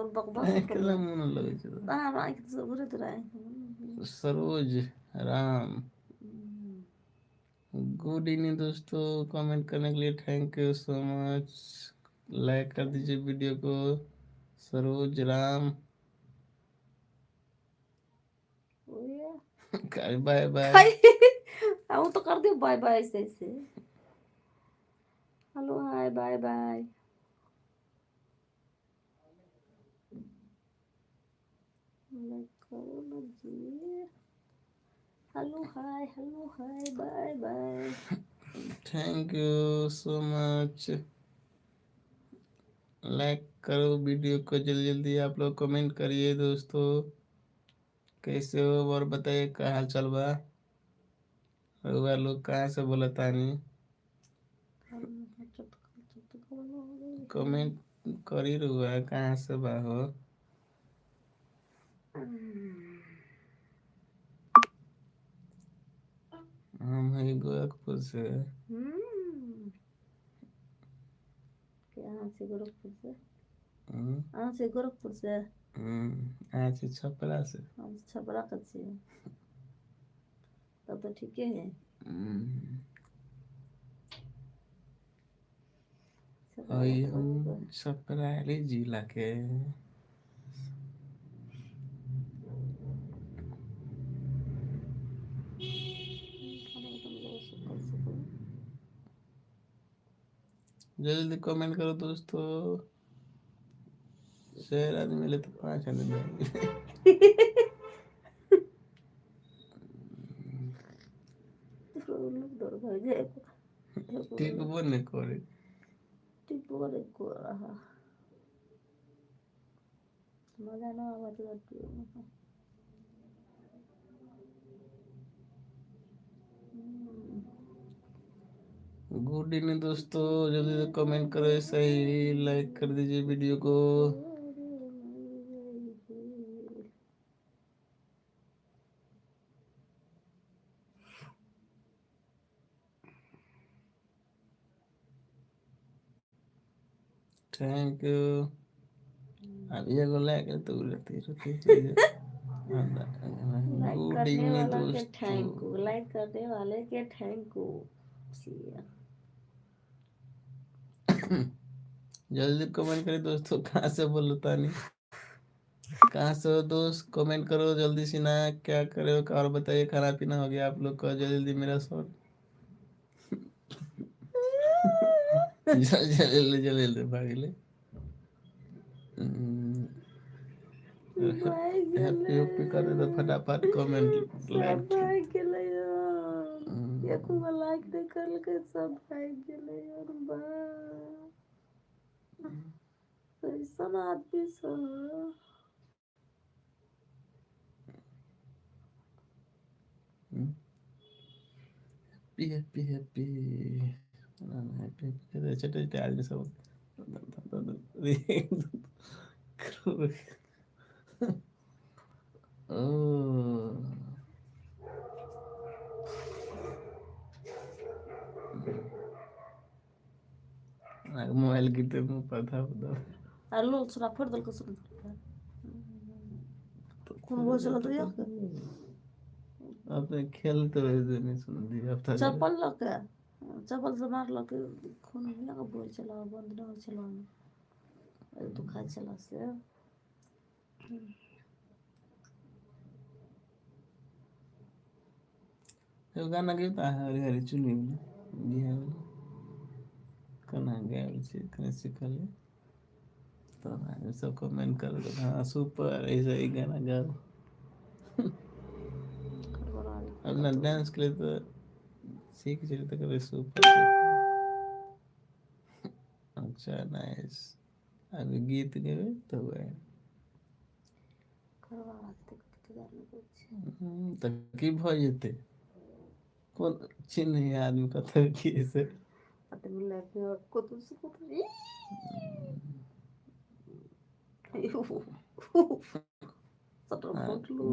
और बकवास केला मुन लगे छै हमरा आँखि से घुरे तो रहे सरोज राम। गुड इवनिंग दोस्तों, कमेंट करने के लिए thank you so much. Like कर दीजिए वीडियो को। Saroj Ram bye bye. हम तो कर दियो बाय बाय ऐसे ऐसे। Hello hi bye bye. Hello hi bye bye. Thank you so much. Like करो वीडियो को जल्दी जल्दी, आप लोग कमेंट करिए दोस्तों, कैसे हो और बताइए क्या हाल चाल बा। रउआ लोग कहाँ से बोला तानी, कमेंट करी रउआ कहाँ से बा हो। हम है गोरखपुर से। कहाँ से? गोरखपुर से। कहाँ से? गोरखपुर से। आज से छपरा से। हम छपरा का छी, तब तो ठीक है। हम छपराली जिला के। जल्दी कमेंट करो दोस्तों, शेर आदमी मिले तो 5 आदमी ठीक वो नहीं करे मजा ना आवा। गुड इवनिंग दोस्तों, जल्दी से कमेंट करो, सही लाइक कर दीजिए वीडियो को। Thank you. अभी एगो लाइक तो रहती गुड इवनिंग दोस्तों, लाइक करने वाले के थैंक यू। जल्दी कमेंट करें दोस्तों, कहाँ से बोलो तानी, कहाँ से हो दोस्त, कमेंट करो जल्दी से ना। क्या करे हो और बताइए, खाना पीना हो गया आप लोग का? जल्दी मेरा शॉट जल्दी जल्दी भागले। हैप्पी हैप्पी कर दे फटाफट कमेंट लाइक। एको लाइक नहीं कर के सब भाग गेले यार बा। कैसन आदमी सब। Happy happy happy happy happy छोटे छोटे आदमी सब मोबाइल गिरते मुंह पर था उधर। हेलो छोरा फोड़ दल को सुन कौन बोल चला तो यार आपने खेलते हुए नहीं सुन दिया अब था चप्पल लके चप्पल से मार लके खून निया का बोल चला बंद ना चला तो खा चला से ये गाना गाता है हरी हरी चुनी बिहार कना गया से कने सिखल तो आगे सब कमेंट कर दो हाँ सुपर ऐसा ही गाना गाओ। अपना डांस के लिए तो सीख चुके तो कभी सुपर। अच्छा नाइस, अभी गीत गए तो हुए तो की भ जेते कौन चिन्ह आदमी कथा की से को तो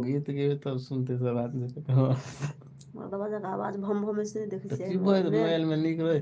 गीत गए तब सुनते सब आदमी मर्दवा जगह आवाज भम भम से देखे तो की भय मोबाइल में निक रहे